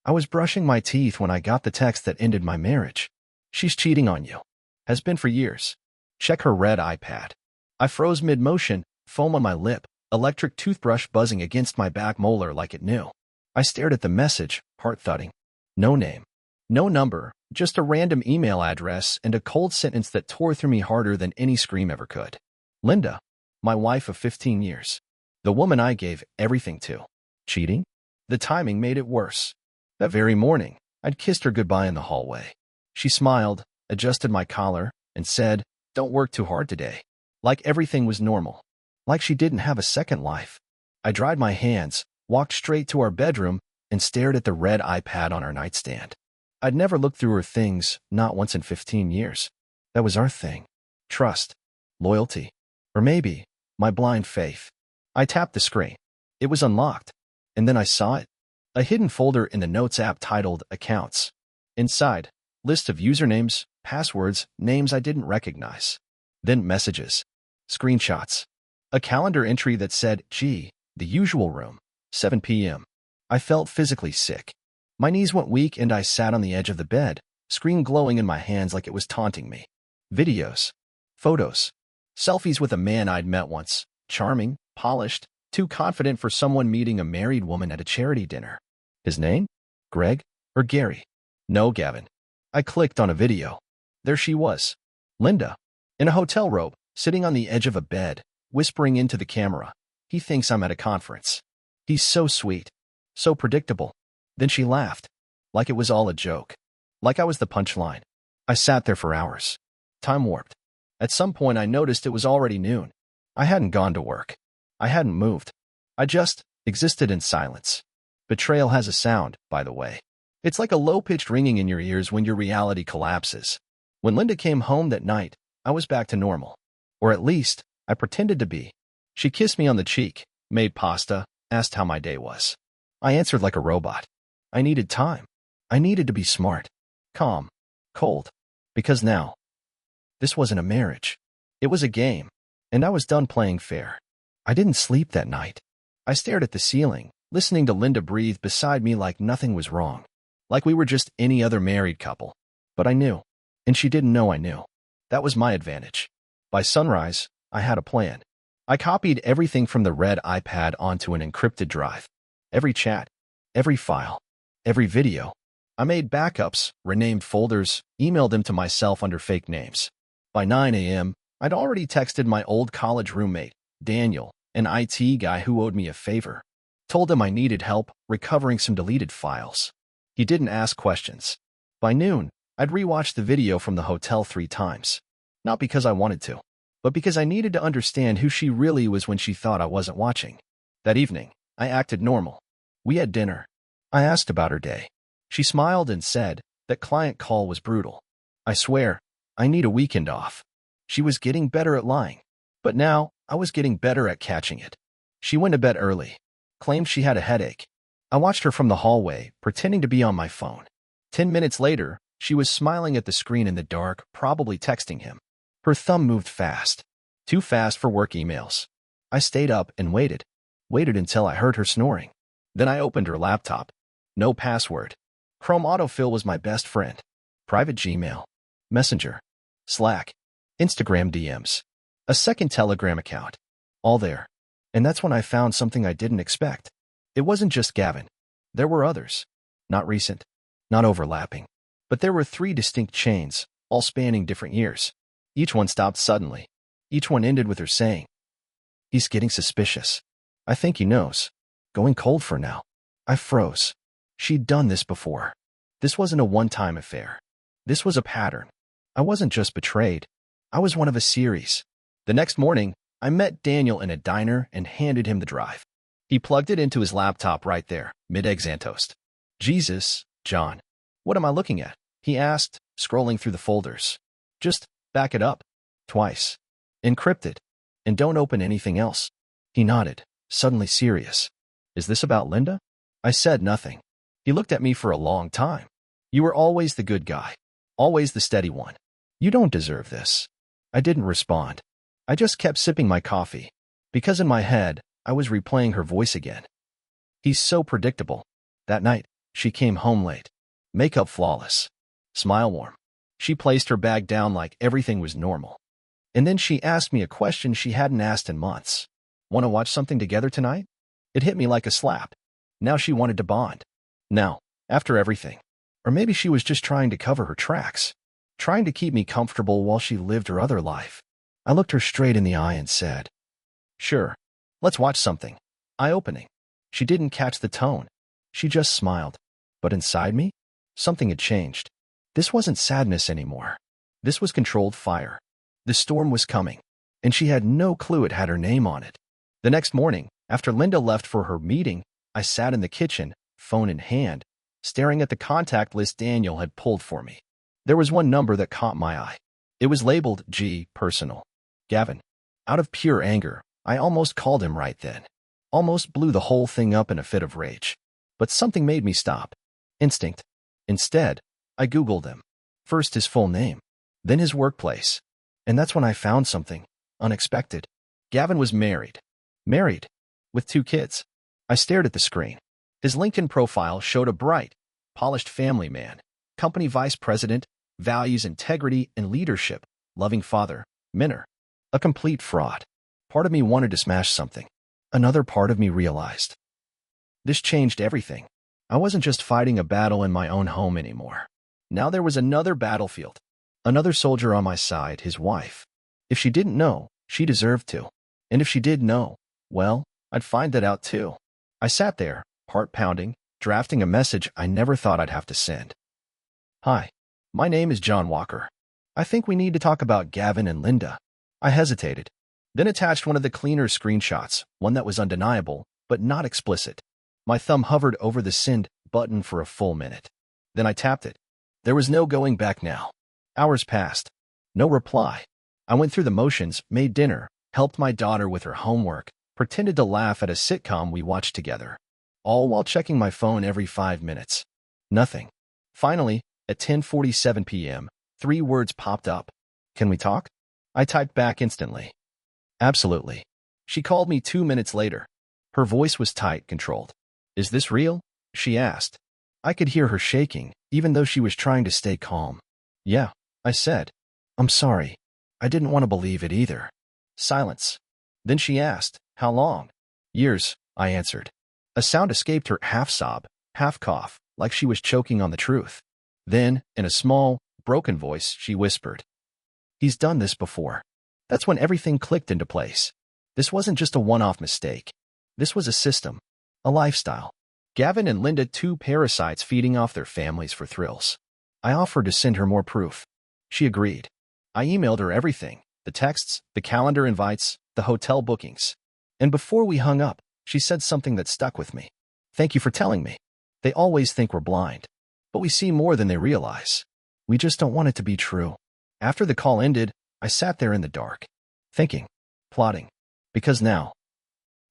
I was brushing my teeth when I got the text that ended my marriage. She's cheating on you. Has been for years. Check her red iPad. I froze mid-motion, foam on my lip, electric toothbrush buzzing against my back molar like it knew. I stared at the message, heart thudding. No name. No number, just a random email address and a cold sentence that tore through me harder than any scream ever could. Linda, my wife of 15 years. The woman I gave everything to. Cheating? The timing made it worse. That very morning, I'd kissed her goodbye in the hallway. She smiled, adjusted my collar, and said, "Don't work too hard today." Like everything was normal. Like she didn't have a second life. I dried my hands, walked straight to our bedroom, and stared at the red iPad on our nightstand. I'd never looked through her things, not once in 15 years. That was our thing. Trust. Loyalty. Or maybe, my blind faith. I tapped the screen. It was unlocked. And then I saw it. A hidden folder in the Notes app titled Accounts. Inside, list of usernames, passwords, names I didn't recognize. Then messages. Screenshots. A calendar entry that said, "Gee, the usual room, 7 p.m. I felt physically sick. My knees went weak and I sat on the edge of the bed, screen glowing in my hands like it was taunting me. Videos. Photos. Selfies with a man I'd met once. Charming, polished, too confident for someone meeting a married woman at a charity dinner. His name? Greg? Or Gary? No, Gavin. I clicked on a video. There she was. Linda. In a hotel robe, sitting on the edge of a bed, whispering into the camera. He thinks I'm at a conference. He's so sweet. So predictable. Then she laughed. Like it was all a joke. Like I was the punchline. I sat there for hours. Time warped. At some point I noticed it was already noon. I hadn't gone to work. I hadn't moved. I just existed in silence. Betrayal has a sound, by the way. It's like a low-pitched ringing in your ears when your reality collapses. When Linda came home that night, I was back to normal. Or at least, I pretended to be. She kissed me on the cheek, made pasta, asked how my day was. I answered like a robot. I needed time. I needed to be smart, calm, cold. Because now, this wasn't a marriage. It was a game, and I was done playing fair. I didn't sleep that night. I stared at the ceiling, listening to Linda breathe beside me like nothing was wrong. Like we were just any other married couple. But I knew. And she didn't know I knew. That was my advantage. By sunrise, I had a plan. I copied everything from the red iPad onto an encrypted drive. Every chat, every file, every video. I made backups, renamed folders, emailed them to myself under fake names. By 9 a.m., I'd already texted my old college roommate, Daniel, an IT guy who owed me a favor. Told him I needed help recovering some deleted files. He didn't ask questions. By noon, I'd rewatched the video from the hotel 3 times. Not because I wanted to, but because I needed to understand who she really was when she thought I wasn't watching. That evening, I acted normal. We had dinner. I asked about her day. She smiled and said that client call was brutal. I swear, I need a weekend off. She was getting better at lying. But now, I was getting better at catching it. She went to bed early. Claimed she had a headache. I watched her from the hallway, pretending to be on my phone. 10 minutes later, she was smiling at the screen in the dark, probably texting him. Her thumb moved fast. Too fast for work emails. I stayed up and waited. Waited until I heard her snoring. Then I opened her laptop. No password. Chrome autofill was my best friend. Private Gmail. Messenger. Slack. Instagram DMs. A second Telegram account. All there. And that's when I found something I didn't expect. It wasn't just Gavin. There were others. Not recent. Not overlapping. But there were 3 distinct chains, all spanning different years. Each one stopped suddenly. Each one ended with her saying, "He's getting suspicious. I think he knows. Going cold for now." I froze. She'd done this before. This wasn't a one-time affair. This was a pattern. I wasn't just betrayed. I was one of a series. The next morning, I met Daniel in a diner and handed him the drive. He plugged it into his laptop right there, mid-eggs and toast. "Jesus, John, what am I looking at?" he asked, scrolling through the folders. "Just back it up. Twice. Encrypted. And don't open anything else." He nodded, suddenly serious. "Is this about Linda?" I said nothing. He looked at me for a long time. "You were always the good guy. Always the steady one. You don't deserve this." I didn't respond. I just kept sipping my coffee. Because in my head, I was replaying her voice again. "He's so predictable." That night, She came home late. Makeup flawless. Smile warm. She placed her bag down like everything was normal. And then she asked me a question she hadn't asked in months. Want to watch something together tonight? It hit me like a slap. Now she wanted to bond. Now, after everything. Or maybe she was just trying to cover her tracks. Trying to keep me comfortable while she lived her other life. I looked her straight in the eye and said, "Sure. Let's watch something." Eye-opening. She didn't catch the tone. She just smiled. But inside me, something had changed. This wasn't sadness anymore. This was controlled fire. The storm was coming, and she had no clue it had her name on it. The next morning, after Linda left for her meeting, I sat in the kitchen, phone in hand, staring at the contact list Daniel had pulled for me. There was one number that caught my eye. It was labeled G, personal. Gavin. Out of pure anger, I almost called him right then. Almost blew the whole thing up in a fit of rage. But something made me stop. Instinct. Instead, I Googled him. First his full name, then his workplace. And that's when I found something unexpected. Gavin was married. Married. With 2 kids. I stared at the screen. His LinkedIn profile showed a bright, polished family man, company vice president, values integrity and leadership, loving father, Minner. A complete fraud. Part of me wanted to smash something. Another part of me realized. This changed everything. I wasn't just fighting a battle in my own home anymore. Now there was another battlefield. Another soldier on my side, his wife. If she didn't know, she deserved to. And if she did know, well, I'd find that out too. I sat there, heart pounding, drafting a message I never thought I'd have to send. "Hi, my name is John Walker. I think we need to talk about Gavin and Linda." I hesitated, then attached one of the cleaner screenshots, one that was undeniable, but not explicit. My thumb hovered over the send button for a full minute. Then I tapped it. There was no going back now. Hours passed. No reply. I went through the motions, made dinner, helped my daughter with her homework, pretended to laugh at a sitcom we watched together, all while checking my phone every 5 minutes. Nothing. Finally, at 10:47 p.m., 3 words popped up. "Can we talk?" I typed back instantly. "Absolutely." She called me 2 minutes later. Her voice was tight, controlled. "Is this real?" she asked. I could hear her shaking, even though she was trying to stay calm. "Yeah," I said. "I'm sorry. I didn't want to believe it either." Silence. Then she asked, "How long?" "Years," I answered. A sound escaped her, half sob, half cough, like she was choking on the truth. Then, in a small, broken voice, she whispered, "He's done this before." That's when everything clicked into place. This wasn't just a one-off mistake. This was a system, a lifestyle. Gavin and Linda, 2 parasites feeding off their families for thrills. I offered to send her more proof. She agreed. I emailed her everything, the texts, the calendar invites, the hotel bookings. And before we hung up, she said something that stuck with me. "Thank you for telling me. They always think we're blind. But we see more than they realize. We just don't want it to be true." After the call ended, I sat there in the dark, thinking, plotting. Because now,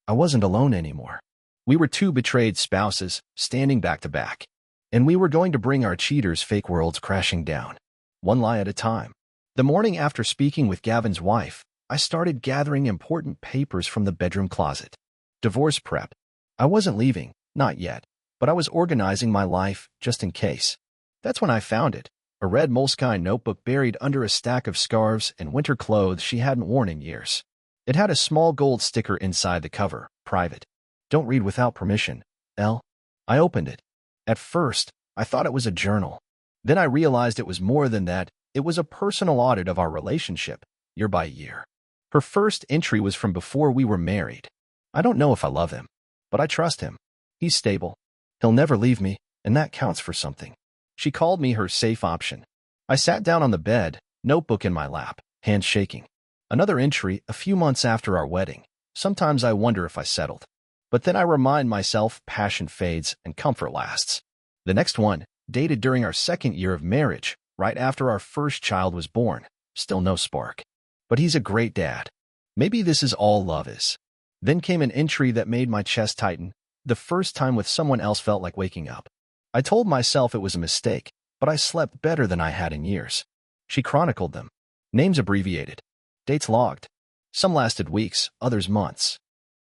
I wasn't alone anymore. We were 2 betrayed spouses, standing back to back. And we were going to bring our cheaters' fake worlds crashing down, one lie at a time. The morning after speaking with Gavin's wife, I started gathering important papers from the bedroom closet. Divorce prep. I wasn't leaving, not yet, but I was organizing my life just in case. That's when I found it, a red moleskine notebook buried under a stack of scarves and winter clothes she hadn't worn in years. It had a small gold sticker inside the cover, private. "Don't read without permission, L." I opened it. At first, I thought it was a journal. Then I realized it was more than that. It was a personal audit of our relationship, year by year. Her first entry was from before we were married. "I don't know if I love him, but I trust him. He's stable. He'll never leave me, and that counts for something." She called me her safe option. I sat down on the bed, notebook in my lap, hands shaking. Another entry, a few months after our wedding. "Sometimes I wonder if I settled. But then I remind myself passion fades and comfort lasts." The next one, dated during our 2nd year of marriage, right after our first child was born. Still no spark. "But he's a great dad. Maybe this is all love is." Then came an entry that made my chest tighten. "The first time with someone else felt like waking up. I told myself it was a mistake, but I slept better than I had in years." She chronicled them. Names abbreviated. Dates logged. Some lasted weeks, others months.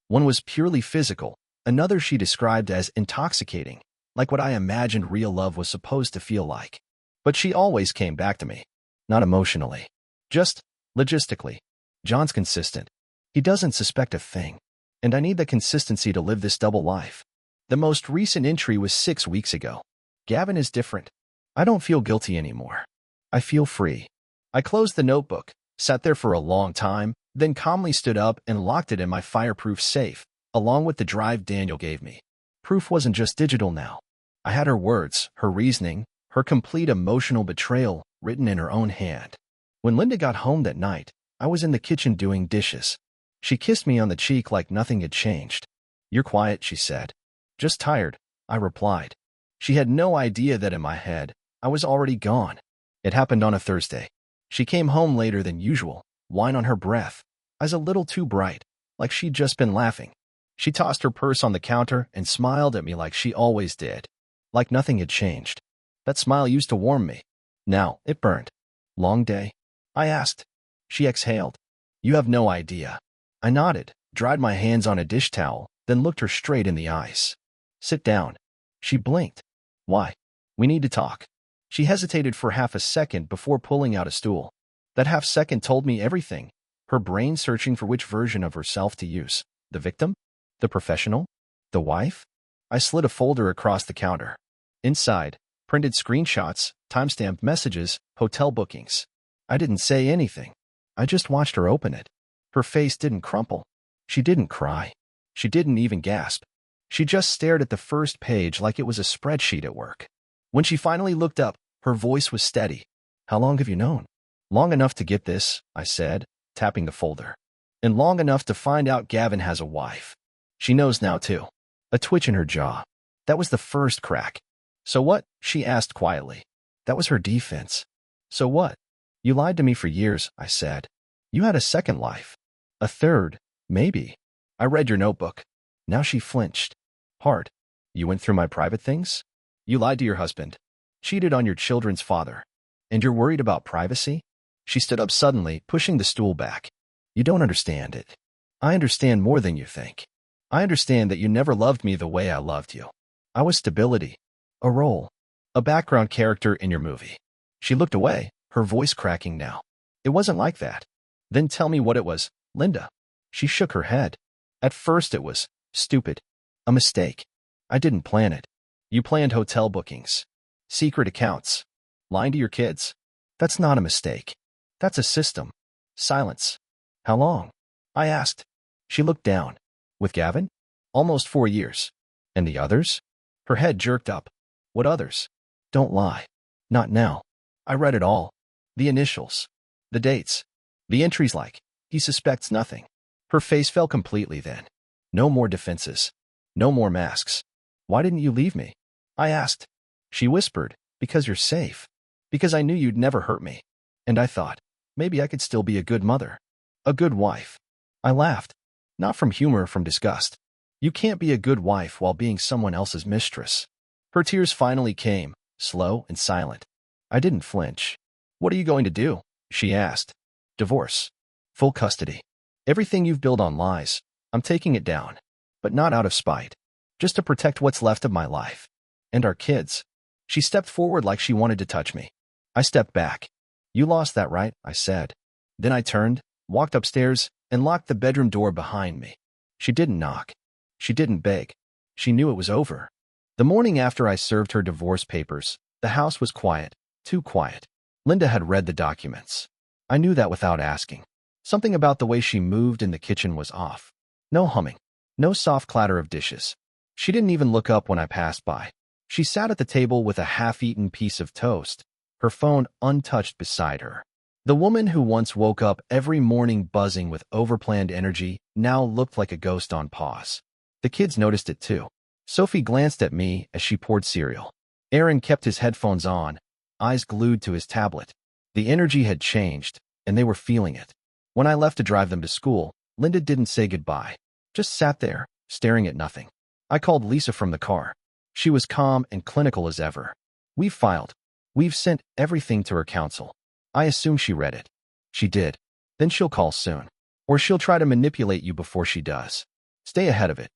One was purely physical. Another she described as intoxicating, like what I imagined real love was supposed to feel like. But she always came back to me. Not emotionally. Just logistically. John's consistent. He doesn't suspect a thing. And I need the consistency to live this double life. The most recent entry was 6 weeks ago. Gavin is different. I don't feel guilty anymore. I feel free. I closed the notebook, sat there for a long time, then calmly stood up and locked it in my fireproof safe, along with the drive Daniel gave me. Proof wasn't just digital now. I had her words, her reasoning, her complete emotional betrayal written in her own hand. When Linda got home that night, I was in the kitchen doing dishes. She kissed me on the cheek like nothing had changed. "You're quiet," she said. "Just tired," I replied. She had no idea that in my head, I was already gone. It happened on a Thursday. She came home later than usual, wine on her breath, eyes a little too bright, like she'd just been laughing. She tossed her purse on the counter and smiled at me like she always did, like nothing had changed. That smile used to warm me. Now, it burned. "Long day?" I asked. She exhaled. "You have no idea." I nodded, dried my hands on a dish towel, then looked her straight in the eyes. "Sit down." She blinked. "Why?" "We need to talk." She hesitated for half a second before pulling out a stool. That half second told me everything, her brain searching for which version of herself to use. The victim? The professional? The wife? I slid a folder across the counter. Inside, printed screenshots, timestamped messages, hotel bookings. I didn't say anything. I just watched her open it. Her face didn't crumple. She didn't cry. She didn't even gasp. She just stared at the first page like it was a spreadsheet at work. When she finally looked up, her voice was steady. "How long have you known?" "Long enough to get this," I said, tapping the folder. "And long enough to find out Gavin has a wife. She knows now, too." A twitch in her jaw. That was the first crack. "So what?" she asked quietly. That was her defense. "So what?" "You lied to me for years," I said. "You had a second life. A third, maybe." "I read your notebook." Now she flinched. "Hard. You went through my private things? You lied to your husband. Cheated on your children's father. And you're worried about privacy?" She stood up suddenly, pushing the stool back. "You don't understand it. I understand more than you think. I understand that you never loved me the way I loved you. I was stability. A role. A background character in your movie." She looked away, her voice cracking now. "It wasn't like that." "Then tell me what it was, Linda." She shook her head. "At first it was stupid. A mistake. I didn't plan it. You planned hotel bookings. Secret accounts. Lying to your kids. That's not a mistake. That's a system." Silence. "How long?" I asked. She looked down. "With Gavin? Almost 4 years. And the others?" Her head jerked up. "What others?" "Don't lie. Not now." I read it all. The initials. The dates. The entries like, "He suspects nothing." Her face fell completely then. No more defenses. No more masks. "Why didn't you leave me?" I asked. She whispered, "Because you're safe. Because I knew you'd never hurt me." And I thought, maybe I could still be a good mother. A good wife. I laughed. Not from humor, from disgust. You can't be a good wife while being someone else's mistress. Her tears finally came, slow and silent. I didn't flinch. "What are you going to do?" she asked. "Divorce. Full custody. Everything you've built on lies. I'm taking it down. But not out of spite. Just to protect what's left of my life. And our kids." She stepped forward like she wanted to touch me. I stepped back. "You lost that, right?" I said. Then I turned, walked upstairs, and locked the bedroom door behind me. She didn't knock. She didn't beg. She knew it was over. The morning after I served her divorce papers, the house was quiet, too quiet. Linda had read the documents. I knew that without asking. Something about the way she moved in the kitchen was off. No humming. No soft clatter of dishes. She didn't even look up when I passed by. She sat at the table with a half-eaten piece of toast, her phone untouched beside her. The woman who once woke up every morning buzzing with overplanned energy now looked like a ghost on pause. The kids noticed it too. Sophie glanced at me as she poured cereal. Aaron kept his headphones on, eyes glued to his tablet. The energy had changed, and they were feeling it. When I left to drive them to school, Linda didn't say goodbye, just sat there, staring at nothing. I called Lisa from the car. She was calm and clinical as ever. "We've filed. We've sent everything to her counsel." I assume she read it. She did. "Then she'll call soon. Or she'll try to manipulate you before she does. Stay ahead of it."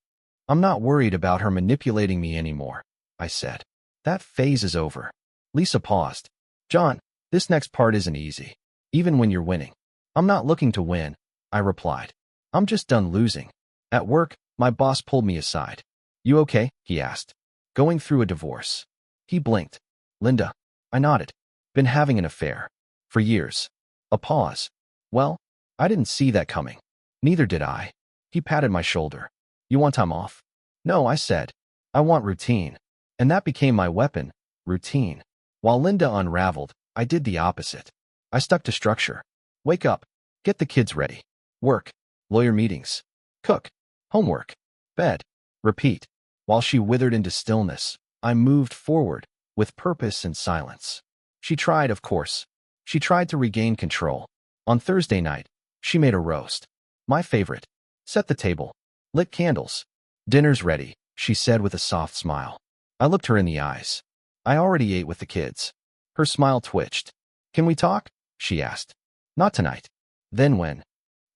"I'm not worried about her manipulating me anymore," I said. That phase is over. Lisa paused. John, this next part isn't easy, even when you're winning. I'm not looking to win, I replied. I'm just done losing. At work, my boss pulled me aside. You okay? He asked. Going through a divorce. He blinked. Linda. I nodded. Been having an affair. For years. A pause. Well, I didn't see that coming. Neither did I. He patted my shoulder. You want time off? No, I said. I want routine. And that became my weapon, routine. While Linda unraveled, I did the opposite. I stuck to structure. Wake up. Get the kids ready. Work. Lawyer meetings. Cook. Homework. Bed. Repeat. While she withered into stillness, I moved forward, with purpose and silence. She tried, of course. She tried to regain control. On Thursday night, she made a roast. My favorite. Set the table. Lit candles. Dinner's ready, she said with a soft smile. I looked her in the eyes. I already ate with the kids. Her smile twitched. Can we talk? She asked. Not tonight. Then when?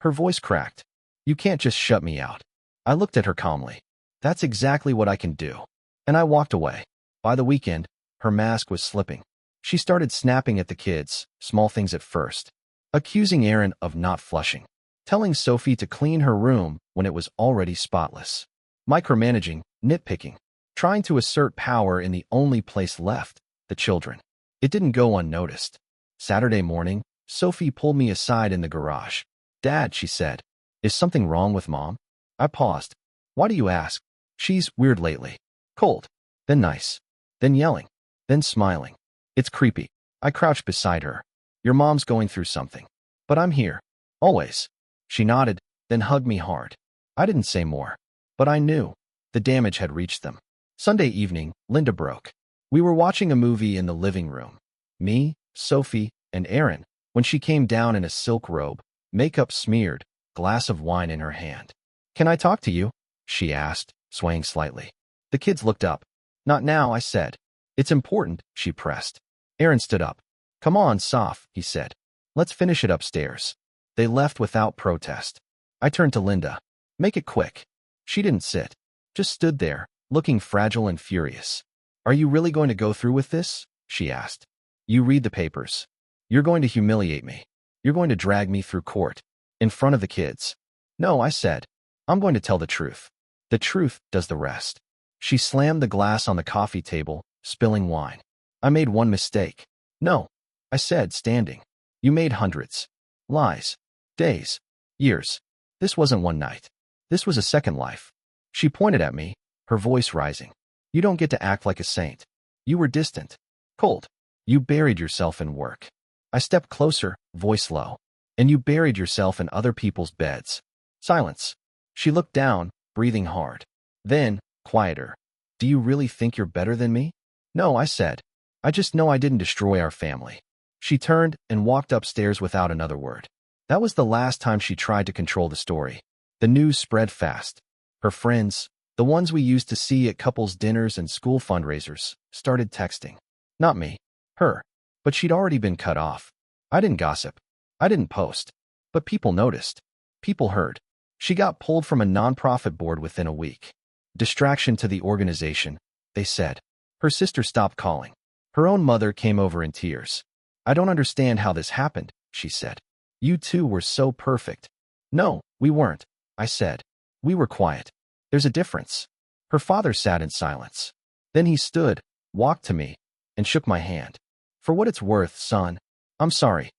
Her voice cracked. You can't just shut me out. I looked at her calmly. That's exactly what I can do. And I walked away. By the weekend, her mask was slipping. She started snapping at the kids, small things at first. Accusing Aaron of not flushing. Telling Sophie to clean her room when it was already spotless. Micromanaging, nitpicking. Trying to assert power in the only place left, the children. It didn't go unnoticed. Saturday morning, Sophie pulled me aside in the garage. Dad, she said, is something wrong with Mom? I paused. Why do you ask? She's weird lately. Cold. Then nice. Then yelling. Then smiling. It's creepy. I crouched beside her. Your mom's going through something. But I'm here. Always. She nodded, then hugged me hard. I didn't say more. But I knew. The damage had reached them. Sunday evening, Linda broke. We were watching a movie in the living room. Me, Sophie, and Aaron, when she came down in a silk robe, makeup smeared, glass of wine in her hand. Can I talk to you? She asked, swaying slightly. The kids looked up. Not now, I said. It's important, she pressed. Aaron stood up. Come on, Soph, he said. Let's finish it upstairs. They left without protest. I turned to Linda. Make it quick. She didn't sit. Just stood there, looking fragile and furious. Are you really going to go through with this? She asked. You read the papers. You're going to humiliate me. You're going to drag me through court. In front of the kids. No, I said. I'm going to tell the truth. The truth does the rest. She slammed the glass on the coffee table, spilling wine. I made one mistake. No, I said, standing. You made hundreds. Lies. Days. Years. This wasn't one night. This was a second life. She pointed at me, her voice rising. You don't get to act like a saint. You were distant. Cold. You buried yourself in work. I stepped closer, voice low. And you buried yourself in other people's beds. Silence. She looked down, breathing hard. Then, quieter. Do you really think you're better than me? No, I said. I just know I didn't destroy our family. She turned and walked upstairs without another word. That was the last time she tried to control the story. The news spread fast. Her friends, the ones we used to see at couples' dinners and school fundraisers, started texting. Not me. Her. But she'd already been cut off. I didn't gossip. I didn't post. But people noticed. People heard. She got pulled from a nonprofit board within a week. Distraction to the organization, they said. Her sister stopped calling. Her own mother came over in tears. I don't understand how this happened, she said. You two were so perfect. No, we weren't, I said. We were quiet. There's a difference. Her father sat in silence. Then he stood, walked to me, and shook my hand. For what it's worth, son, I'm sorry.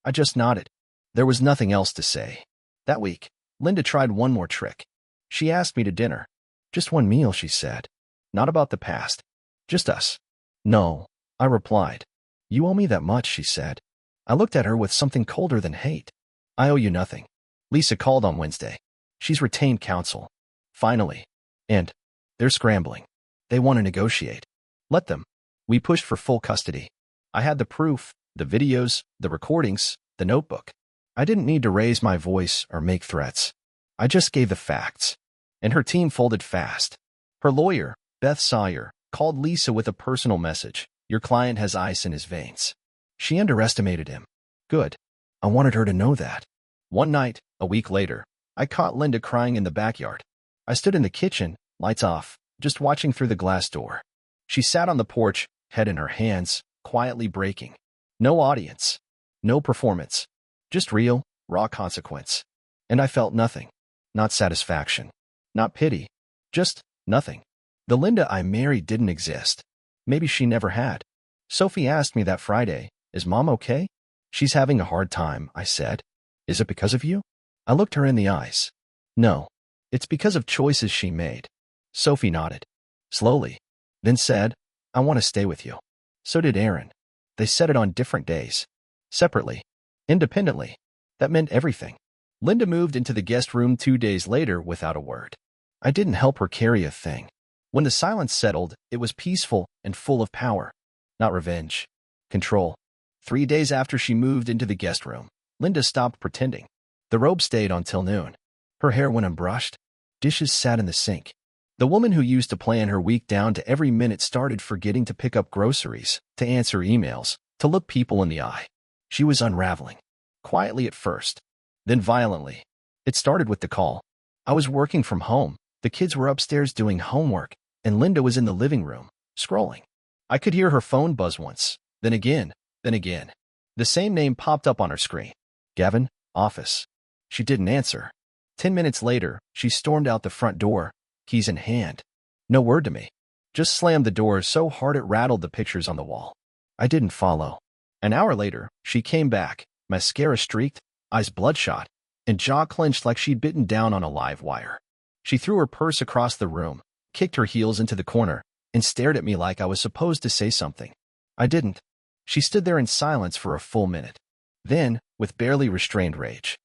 I just nodded. There was nothing else to say. That week, Linda tried one more trick. She asked me to dinner. Just one meal, she said. Not about the past. Just us. No, I replied. You owe me that much, she said. I looked at her with something colder than hate. I owe you nothing. Lisa called on Wednesday. She's retained counsel. Finally. And they're scrambling. They want to negotiate. Let them. We pushed for full custody. I had the proof, the videos, the recordings, the notebook. I didn't need to raise my voice or make threats. I just gave the facts. And her team folded fast. Her lawyer, Beth Sawyer, called Lisa with a personal message. Your client has ice in his veins. She underestimated him. Good. I wanted her to know that. One night, a week later, I caught Linda crying in the backyard. I stood in the kitchen, lights off, just watching through the glass door. She sat on the porch, head in her hands, quietly breaking. No audience. No performance. Just real, raw consequence. And I felt nothing. Not satisfaction. Not pity. Just nothing. The Linda I married didn't exist. Maybe she never had. Sophie asked me that Friday, "Is Mom okay?" "She's having a hard time," I said. "Is it because of you?" I looked her in the eyes. "No. It's because of choices she made." Sophie nodded. Slowly. Then said, "I want to stay with you." So did Aaron. They said it on different days. Separately. Independently. That meant everything. Linda moved into the guest room 2 days later without a word. I didn't help her carry a thing. When the silence settled, it was peaceful and full of power. Not revenge. Control. 3 days after she moved into the guest room, Linda stopped pretending. The robe stayed until noon. Her hair went unbrushed. Dishes sat in the sink. The woman who used to plan her week down to every minute started forgetting to pick up groceries, to answer emails, to look people in the eye. She was unraveling. Quietly at first. Then violently. It started with the call. I was working from home. The kids were upstairs doing homework, and Linda was in the living room, scrolling. I could hear her phone buzz once, then again, then again. The same name popped up on her screen. Gavin, office. She didn't answer. 10 minutes later, she stormed out the front door, keys in hand. No word to me. Just slammed the door so hard it rattled the pictures on the wall. I didn't follow. An hour later, she came back, mascara streaked, eyes bloodshot, and jaw clenched like she'd bitten down on a live wire. She threw her purse across the room, kicked her heels into the corner, and stared at me like I was supposed to say something. I didn't. She stood there in silence for a full minute. Then, with barely restrained rage,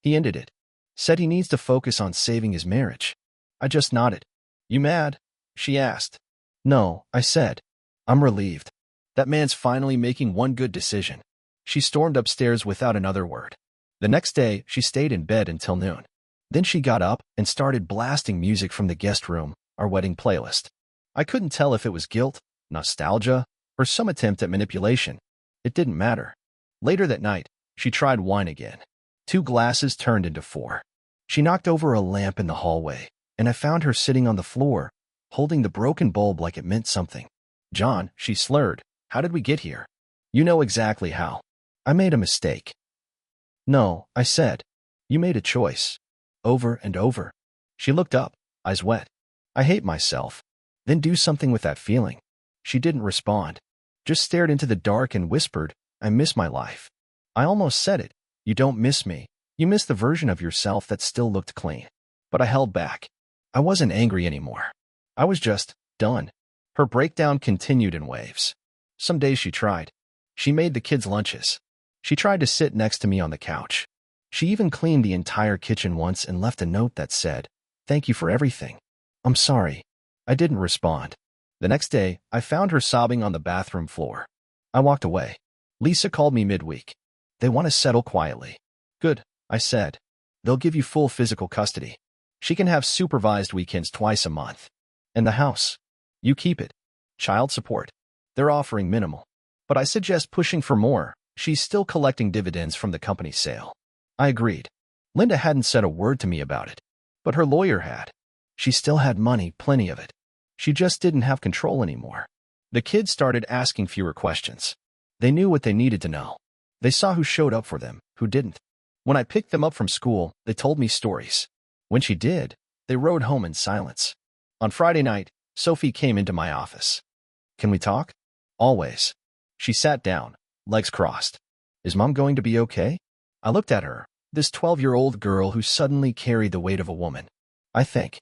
he ended it. Said he needs to focus on saving his marriage. I just nodded. "You mad?" she asked. "No," I said. "I'm relieved. That man's finally making one good decision." She stormed upstairs without another word. The next day, she stayed in bed until noon. Then she got up and started blasting music from the guest room, our wedding playlist. I couldn't tell if it was guilt, nostalgia, or some attempt at manipulation. It didn't matter. Later that night, she tried wine again. 2 glasses turned into 4. She knocked over a lamp in the hallway, and I found her sitting on the floor, holding the broken bulb like it meant something. "John," she slurred, "how did we get here?" "You know exactly how." "I made a mistake." "No," I said. "You made a choice. Over and over." She looked up, eyes wet. "I hate myself." "Then do something with that feeling." She didn't respond. Just stared into the dark and whispered, "I miss my life." I almost said it. "You don't miss me. You miss the version of yourself that still looked clean." But I held back. I wasn't angry anymore. I was just done. Her breakdown continued in waves. Some days she tried. She made the kids' lunches. She tried to sit next to me on the couch. She even cleaned the entire kitchen once and left a note that said, "Thank you for everything. I'm sorry." I didn't respond. The next day, I found her sobbing on the bathroom floor. I walked away. Lisa called me midweek. "They want to settle quietly." "Good," I said. "They'll give you full physical custody. She can have supervised weekends twice a month. And the house. You keep it. Child support. They're offering minimal. But I suggest pushing for more. She's still collecting dividends from the company's sale." I agreed. Linda hadn't said a word to me about it. But her lawyer had. She still had money, plenty of it. She just didn't have control anymore. The kids started asking fewer questions. They knew what they needed to know. They saw who showed up for them, who didn't. When I picked them up from school, they told me stories. When she did, they rode home in silence. On Friday night, Sophie came into my office. "Can we talk?" "Always." She sat down, legs crossed. "Is Mom going to be okay?" I looked at her, this 12-year-old girl who suddenly carried the weight of a woman. "I think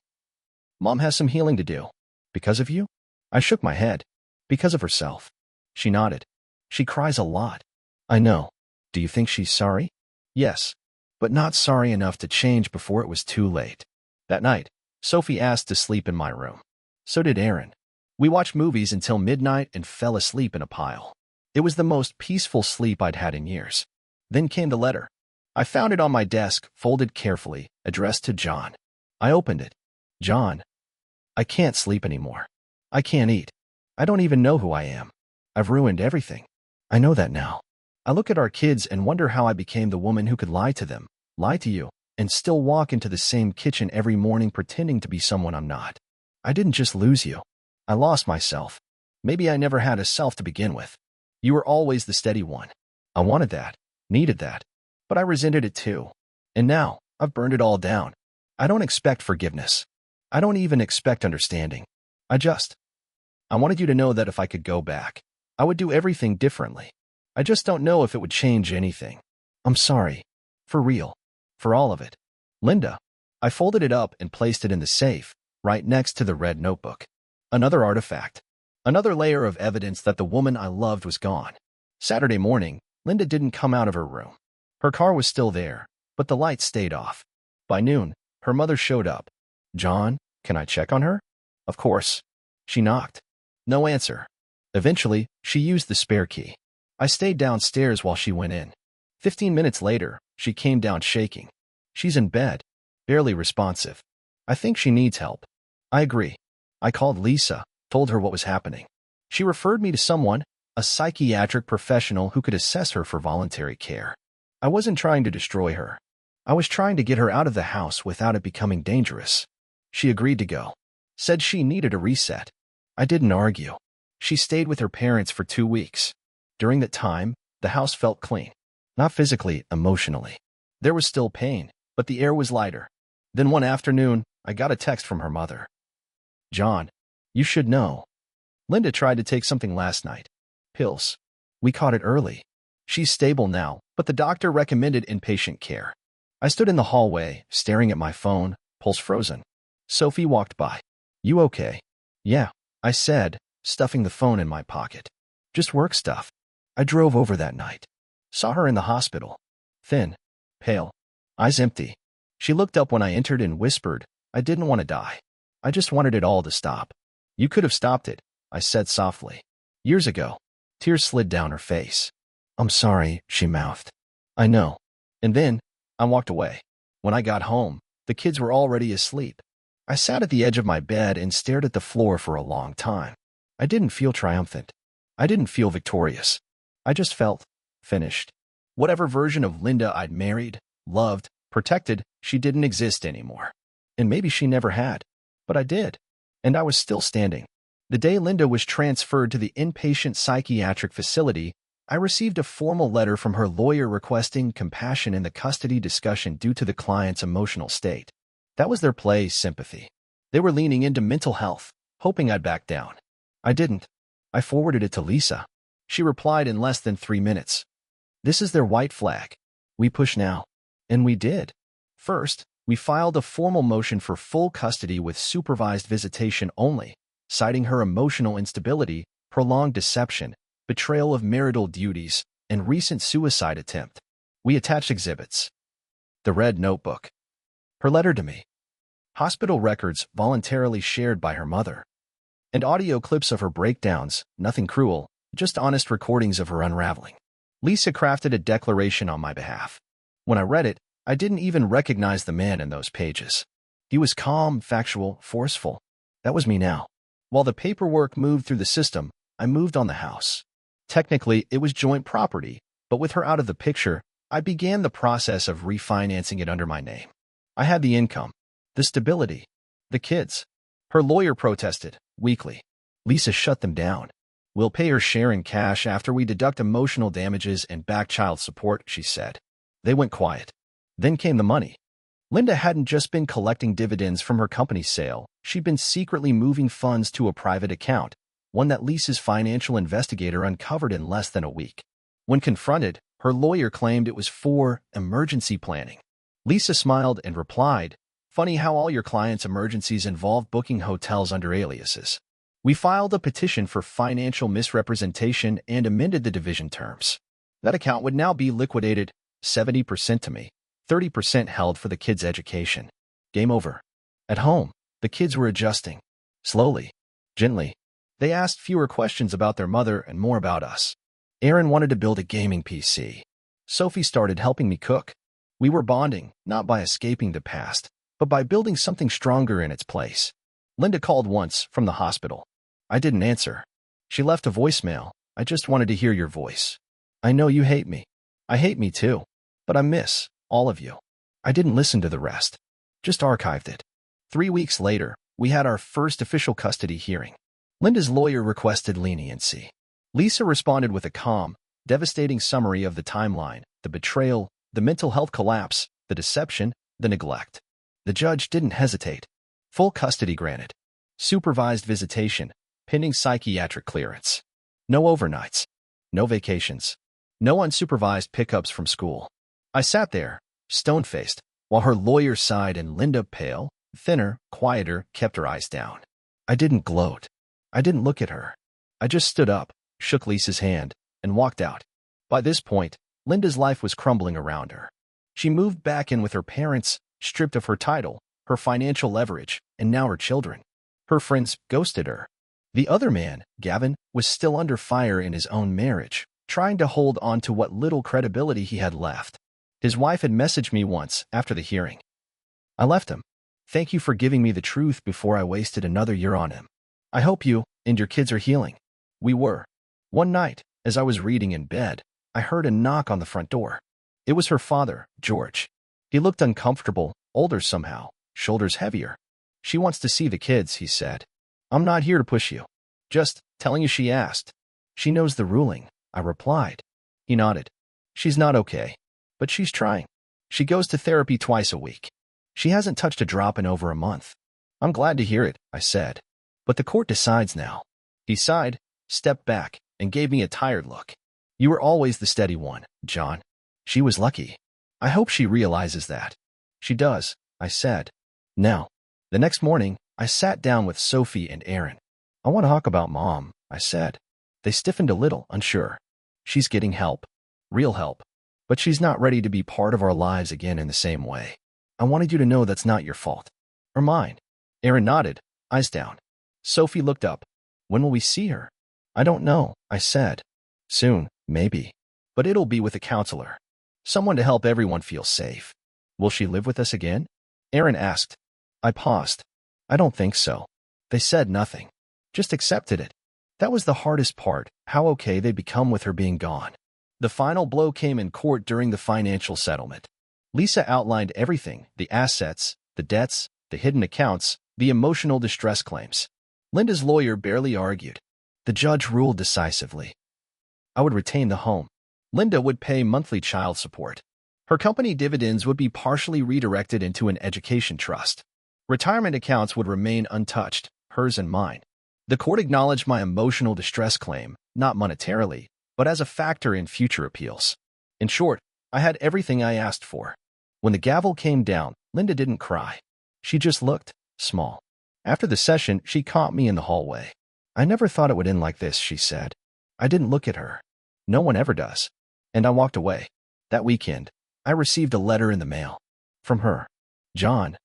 Mom has some healing to do." "Because of you?" I shook my head. "Because of herself." She nodded. "She cries a lot." "I know. Do you think she's sorry?" "Yes, but not sorry enough to change before it was too late." That night, Sophie asked to sleep in my room. So did Aaron. We watched movies until midnight and fell asleep in a pile. It was the most peaceful sleep I'd had in years. Then came the letter. I found it on my desk, folded carefully, addressed to John. I opened it. "John, I can't sleep anymore. I can't eat. I don't even know who I am. I've ruined everything. I know that now. I look at our kids and wonder how I became the woman who could lie to them, lie to you, and still walk into the same kitchen every morning pretending to be someone I'm not. I didn't just lose you. I lost myself. Maybe I never had a self to begin with. You were always the steady one. I wanted that, needed that, but I resented it too. And now, I've burned it all down. I don't expect forgiveness. I don't even expect understanding. I wanted you to know that if I could go back, I would do everything differently. I just don't know if it would change anything. I'm sorry. For real. For all of it. Linda. I folded it up and placed it in the safe, right next to the red notebook. Another artifact. Another layer of evidence that the woman I loved was gone. Saturday morning, Linda didn't come out of her room. Her car was still there, but the lights stayed off. By noon, her mother showed up. John, can I check on her? Of course. She knocked. No answer. Eventually, she used the spare key. I stayed downstairs while she went in. 15 minutes later, she came down shaking. She's in bed, barely responsive. I think she needs help. I agree. I called Lisa, told her what was happening. She referred me to someone, a psychiatric professional who could assess her for voluntary care. I wasn't trying to destroy her. I was trying to get her out of the house without it becoming dangerous. She agreed to go. Said she needed a reset. I didn't argue. She stayed with her parents for 2 weeks. During that time, the house felt clean. Not physically, emotionally. There was still pain, but the air was lighter. Then one afternoon, I got a text from her mother. John, you should know. Linda tried to take something last night. Pills. We caught it early. She's stable now, but the doctor recommended inpatient care. I stood in the hallway, staring at my phone, pulse frozen. Sophie walked by. You okay? Yeah, I said, stuffing the phone in my pocket. Just work stuff. I drove over that night. Saw her in the hospital. Thin. Pale. Eyes empty. She looked up when I entered and whispered, I didn't want to die. I just wanted it all to stop. You could have stopped it, I said softly. Years ago. Tears slid down her face. I'm sorry, she mouthed. I know. And then, I walked away. When I got home, the kids were already asleep. I sat at the edge of my bed and stared at the floor for a long time. I didn't feel triumphant. I didn't feel victorious. I just felt finished. Whatever version of Linda I'd married, loved, protected, she didn't exist anymore. And maybe she never had. But I did. And I was still standing. The day Linda was transferred to the inpatient psychiatric facility, I received a formal letter from her lawyer requesting compassion in the custody discussion due to the client's emotional state. That was their play, sympathy. They were leaning into mental health, hoping I'd back down. I didn't. I forwarded it to Lisa. She replied in less than 3 minutes. This is their white flag. We push now. And we did. First, we filed a formal motion for full custody with supervised visitation only, citing her emotional instability, prolonged deception, betrayal of marital duties, and recent suicide attempt. We attached exhibits. The red notebook. Her letter to me. Hospital records voluntarily shared by her mother. And audio clips of her breakdowns, nothing cruel, just honest recordings of her unraveling. Lisa crafted a declaration on my behalf. When I read it, I didn't even recognize the man in those pages. He was calm, factual, forceful. That was me now. While the paperwork moved through the system, I moved on the house. Technically, it was joint property, but with her out of the picture, I began the process of refinancing it under my name. I had the income, the stability, the kids. Her lawyer protested, weakly. Lisa shut them down. We'll pay her share in cash after we deduct emotional damages and back child support, she said. They went quiet. Then came the money. Linda hadn't just been collecting dividends from her company's sale. She'd been secretly moving funds to a private account, one that Lisa's financial investigator uncovered in less than a week. When confronted, her lawyer claimed it was for emergency planning. Lisa smiled and replied, funny how all your clients' emergencies involve booking hotels under aliases. We filed a petition for financial misrepresentation and amended the division terms. That account would now be liquidated, 70% to me, 30% held for the kids' education. Game over. At home, the kids were adjusting. Slowly. Gently. They asked fewer questions about their mother and more about us. Aaron wanted to build a gaming PC. Sophie started helping me cook. We were bonding, not by escaping the past, but by building something stronger in its place. Linda called once from the hospital. I didn't answer. She left a voicemail. I just wanted to hear your voice. I know you hate me. I hate me too. But I miss all of you. I didn't listen to the rest. Just archived it. 3 weeks later, we had our first official custody hearing. Linda's lawyer requested leniency. Lisa responded with a calm, devastating summary of the timeline, the betrayal, the mental health collapse, the deception, the neglect. The judge didn't hesitate. Full custody granted. Supervised visitation, pending psychiatric clearance. No overnights. No vacations. No unsupervised pickups from school. I sat there, stone-faced, while her lawyer sighed and Linda, pale, thinner, quieter, kept her eyes down. I didn't gloat. I didn't look at her. I just stood up, shook Lisa's hand, and walked out. By this point, Linda's life was crumbling around her. She moved back in with her parents, stripped of her title, her financial leverage, and now her children. Her friends ghosted her. The other man, Gavin, was still under fire in his own marriage, trying to hold on to what little credibility he had left. His wife had messaged me once after the hearing. I left him. Thank you for giving me the truth before I wasted another year on him. I hope you and your kids are healing. We were. One night, as I was reading in bed, I heard a knock on the front door. It was her father, George. He looked uncomfortable, older somehow, shoulders heavier. She wants to see the kids, he said. I'm not here to push you. Just telling you she asked. She knows the ruling, I replied. He nodded. She's not okay, but she's trying. She goes to therapy twice a week. She hasn't touched a drop in over a month. I'm glad to hear it, I said. But the court decides now. He sighed, stepped back, and gave me a tired look. You were always the steady one, John. She was lucky. I hope she realizes that. She does, I said. Now, the next morning, I sat down with Sophie and Aaron. I want to talk about Mom, I said. They stiffened a little, unsure. She's getting help. Real help. But she's not ready to be part of our lives again in the same way. I wanted you to know that's not your fault. Or mine. Aaron nodded, eyes down. Sophie looked up. When will we see her? I don't know, I said. Soon, maybe. But it'll be with a counselor. Someone to help everyone feel safe. Will she live with us again? Aaron asked. I paused. I don't think so. They said nothing. Just accepted it. That was the hardest part, how okay they'd become with her being gone. The final blow came in court during the financial settlement. Lisa outlined everything, the assets, the debts, the hidden accounts, the emotional distress claims. Linda's lawyer barely argued. The judge ruled decisively. I would retain the home. Linda would pay monthly child support. Her company dividends would be partially redirected into an education trust. Retirement accounts would remain untouched, hers and mine. The court acknowledged my emotional distress claim, not monetarily, but as a factor in future appeals. In short, I had everything I asked for. When the gavel came down, Linda didn't cry. She just looked small. After the session, she caught me in the hallway. I never thought it would end like this, she said. I didn't look at her. No one ever does. And I walked away. That weekend, I received a letter in the mail. From her. John,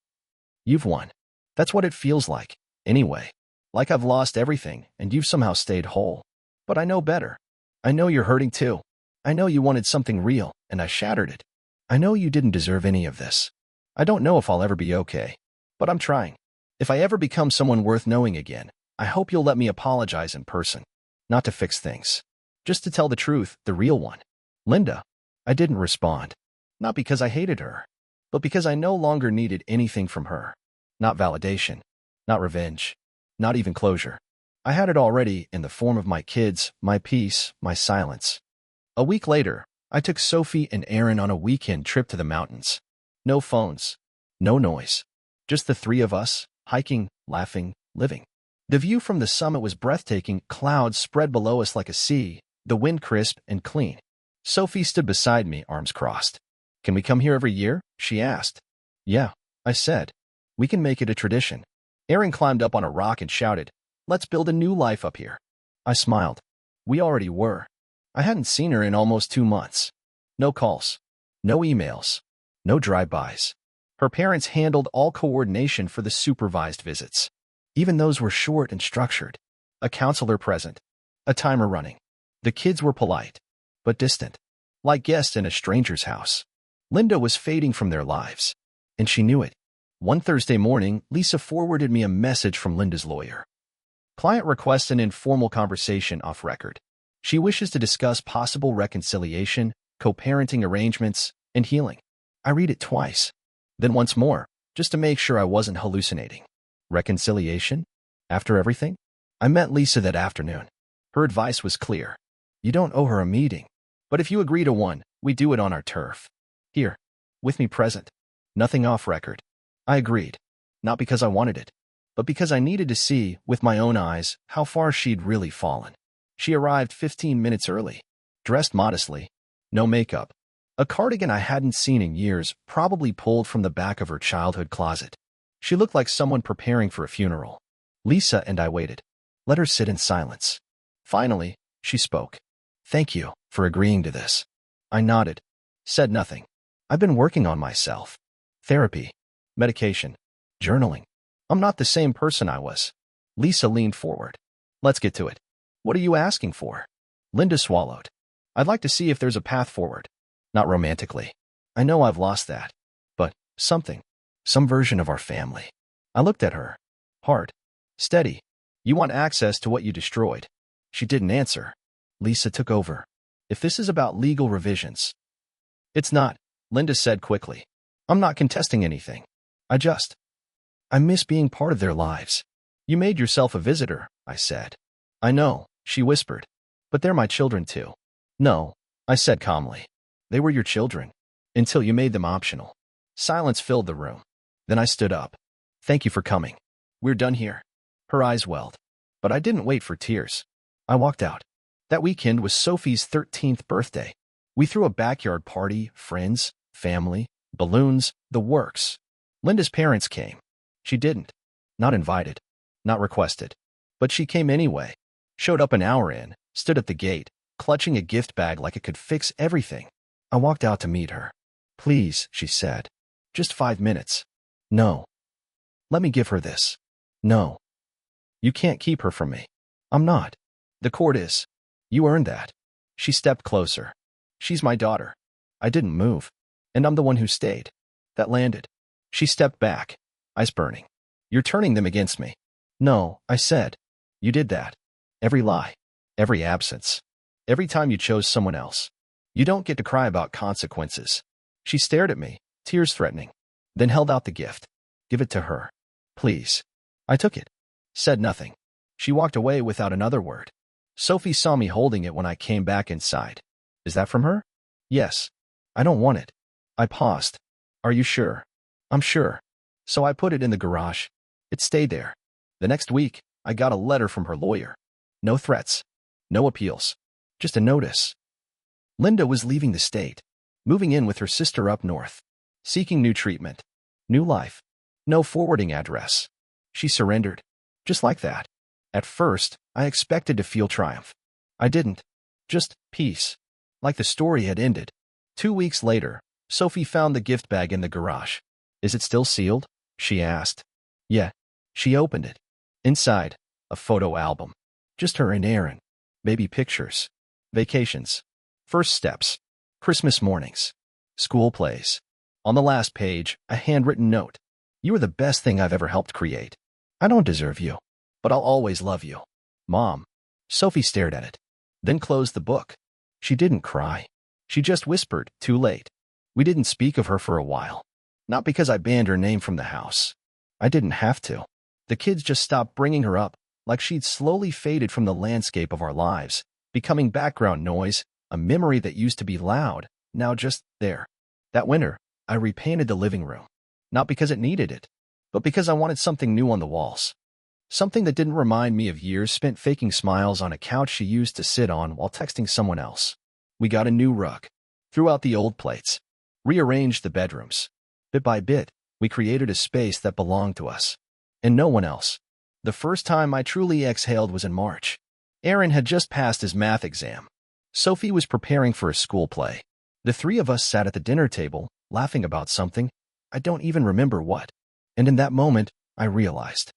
you've won. That's what it feels like, anyway. Like I've lost everything, and you've somehow stayed whole. But I know better. I know you're hurting too. I know you wanted something real, and I shattered it. I know you didn't deserve any of this. I don't know if I'll ever be okay. But I'm trying. If I ever become someone worth knowing again, I hope you'll let me apologize in person. Not to fix things. Just to tell the truth, the real one. Linda. I didn't respond. Not because I hated her, but because I no longer needed anything from her. Not validation. Not revenge. Not even closure. I had it already in the form of my kids, my peace, my silence. A week later, I took Sophie and Aaron on a weekend trip to the mountains. No phones. No noise. Just the three of us, hiking, laughing, living. The view from the summit was breathtaking. Clouds spread below us like a sea, the wind crisp and clean. Sophie stood beside me, arms crossed. Can we come here every year? She asked. Yeah, I said. We can make it a tradition. Aaron climbed up on a rock and shouted, let's build a new life up here. I smiled. We already were. I hadn't seen her in almost 2 months. No calls. No emails. No drive-bys. Her parents handled all coordination for the supervised visits. Even those were short and structured. A counselor present. A timer running. The kids were polite, but distant. Like guests in a stranger's house. Linda was fading from their lives. And she knew it. One Thursday morning, Lisa forwarded me a message from Linda's lawyer. Client requests an informal conversation off record. She wishes to discuss possible reconciliation, co-parenting arrangements, and healing. I read it twice. Then once more, just to make sure I wasn't hallucinating. Reconciliation? After everything? I met Lisa that afternoon. Her advice was clear. You don't owe her a meeting. But if you agree to one, we do it on our turf. Here, with me present. Nothing off record. I agreed. Not because I wanted it, but because I needed to see, with my own eyes, how far she'd really fallen. She arrived 15 minutes early, dressed modestly, no makeup, a cardigan I hadn't seen in years, probably pulled from the back of her childhood closet. She looked like someone preparing for a funeral. Lisa and I waited. Let her sit in silence. Finally, she spoke. Thank you for agreeing to this. I nodded, said nothing. I've been working on myself. Therapy, medication, journaling. I'm not the same person I was. Lisa leaned forward. Let's get to it. What are you asking for? Linda swallowed. I'd like to see if there's a path forward. Not romantically. I know I've lost that. But something. Some version of our family. I looked at her. Hard. Steady. You want access to what you destroyed. She didn't answer. Lisa took over. If this is about legal revisions. It's not, Linda said quickly. I'm not contesting anything. I miss being part of their lives. You made yourself a visitor, I said. I know, she whispered. But they're my children too. No, I said calmly. They were your children. Until you made them optional. Silence filled the room. Then I stood up. Thank you for coming. We're done here. Her eyes welled. But I didn't wait for tears. I walked out. That weekend was Sophie's 13th birthday. We threw a backyard party, friends, family, balloons, the works. Linda's parents came. She didn't. Not invited. Not requested. But she came anyway. Showed up an hour in, stood at the gate, clutching a gift bag like it could fix everything. I walked out to meet her. Please, she said. Just 5 minutes. No. Let me give her this. No. You can't keep her from me. I'm not. The court is. You earned that. She stepped closer. She's my daughter. I didn't move. And I'm the one who stayed. That landed. She stepped back, eyes burning. You're turning them against me. No, I said. You did that. Every lie. Every absence. Every time you chose someone else. You don't get to cry about consequences. She stared at me, tears threatening. Then held out the gift. Give it to her. Please. I took it. Said nothing. She walked away without another word. Sophie saw me holding it when I came back inside. Is that from her? Yes. I don't want it. I paused. Are you sure? I'm sure. So I put it in the garage. It stayed there. The next week, I got a letter from her lawyer. No threats. No appeals. Just a notice. Linda was leaving the state, moving in with her sister up north, seeking new treatment, new life, no forwarding address. She surrendered. Just like that. At first, I expected to feel triumph. I didn't. Just peace. Like the story had ended. 2 weeks later, Sophie found the gift bag in the garage. Is it still sealed? She asked. Yeah. She opened it. Inside, a photo album. Just her and Aaron. Baby pictures. Vacations. First steps. Christmas mornings. School plays. On the last page, a handwritten note. You are the best thing I've ever helped create. I don't deserve you, but I'll always love you. Mom. Sophie stared at it, then closed the book. She didn't cry. She just whispered, too late. We didn't speak of her for a while. Not because I banned her name from the house. I didn't have to. The kids just stopped bringing her up, like she'd slowly faded from the landscape of our lives, becoming background noise, a memory that used to be loud, now just there. That winter, I repainted the living room. Not because it needed it, but because I wanted something new on the walls. Something that didn't remind me of years spent faking smiles on a couch she used to sit on while texting someone else. We got a new rug, threw out the old plates, rearranged the bedrooms. Bit by bit, we created a space that belonged to us. And no one else. The first time I truly exhaled was in March. Aaron had just passed his math exam. Sophie was preparing for a school play. The three of us sat at the dinner table, laughing about something. I don't even remember what. And in that moment, I realized.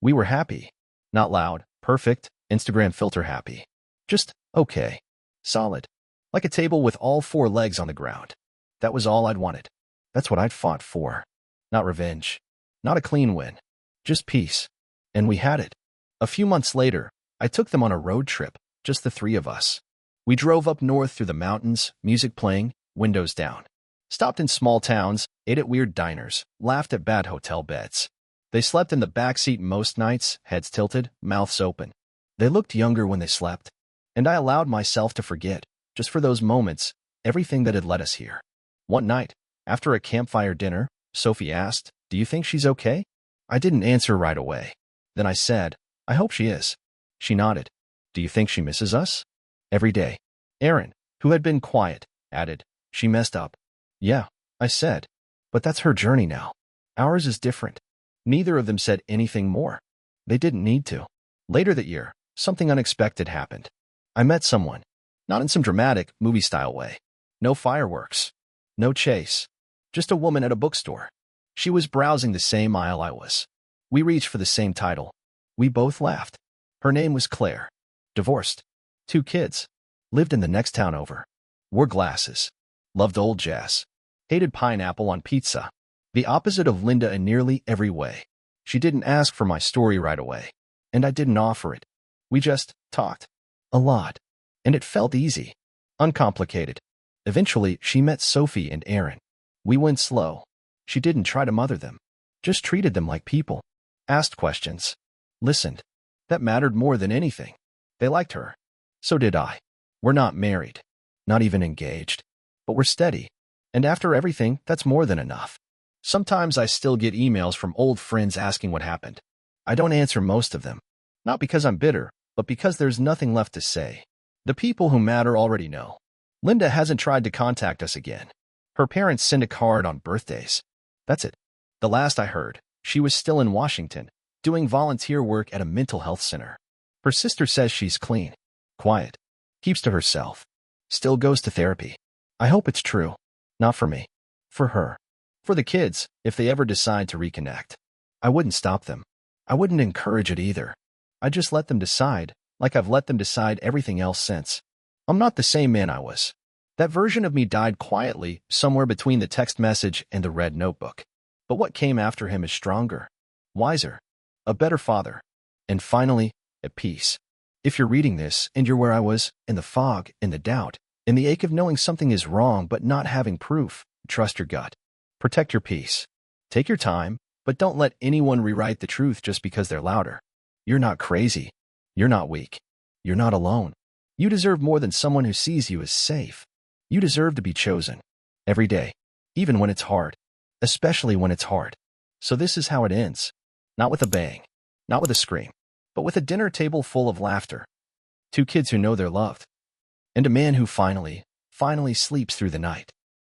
We were happy. Not loud, perfect, Instagram filter happy. Just okay. Solid. Like a table with all 4 legs on the ground. That was all I'd wanted. That's what I'd fought for. Not revenge. Not a clean win. Just peace. And we had it. A few months later, I took them on a road trip, just the 3 of us. We drove up north through the mountains, music playing, windows down. Stopped in small towns, ate at weird diners, laughed at bad hotel beds. They slept in the back seat most nights, heads tilted, mouths open. They looked younger when they slept, and I allowed myself to forget, just for those moments, everything that had led us here. One night, after a campfire dinner, Sophie asked, "Do you think she's okay?" I didn't answer right away. Then I said, "I hope she is." She nodded. "Do you think she misses us?" "Every day." Aaron, who had been quiet, added, "She messed up." "Yeah," I said. "But that's her journey now. Ours is different." Neither of them said anything more. They didn't need to. Later that year, something unexpected happened. I met someone. Not in some dramatic, movie-style way. No fireworks. No chase. Just a woman at a bookstore. She was browsing the same aisle I was. We reached for the same title. We both laughed. Her name was Claire. Divorced. 2 kids. Lived in the next town over. Wore glasses. Loved old jazz. Hated pineapple on pizza. The opposite of Linda in nearly every way. She didn't ask for my story right away. And I didn't offer it. We just talked. A lot. And it felt easy. Uncomplicated. Eventually, she met Sophie and Aaron. We went slow. She didn't try to mother them. Just treated them like people. Asked questions. Listened. That mattered more than anything. They liked her. So did I. We're not married. Not even engaged. But we're steady. And after everything, that's more than enough. Sometimes I still get emails from old friends asking what happened. I don't answer most of them. Not because I'm bitter, but because there's nothing left to say. The people who matter already know. Linda hasn't tried to contact us again. Her parents send a card on birthdays. That's it. The last I heard, she was still in Washington, doing volunteer work at a mental health center. Her sister says she's clean, quiet, keeps to herself, still goes to therapy. I hope it's true. Not for me. For her. For the kids, if they ever decide to reconnect. I wouldn't stop them. I wouldn't encourage it either. I just let them decide, like I've let them decide everything else since. I'm not the same man I was. That version of me died quietly, somewhere between the text message and the red notebook. But what came after him is stronger, wiser, a better father, and finally, at peace. If you're reading this and you're where I was, in the fog, in the doubt, in the ache of knowing something is wrong but not having proof, trust your gut. Protect your peace. Take your time, but don't let anyone rewrite the truth just because they're louder. You're not crazy. You're not weak. You're not alone. You deserve more than someone who sees you as safe. You deserve to be chosen. Every day. Even when it's hard. Especially when it's hard. So this is how it ends. Not with a bang. Not with a scream. But with a dinner table full of laughter. 2 kids who know they're loved. And a man who finally sleeps through the night.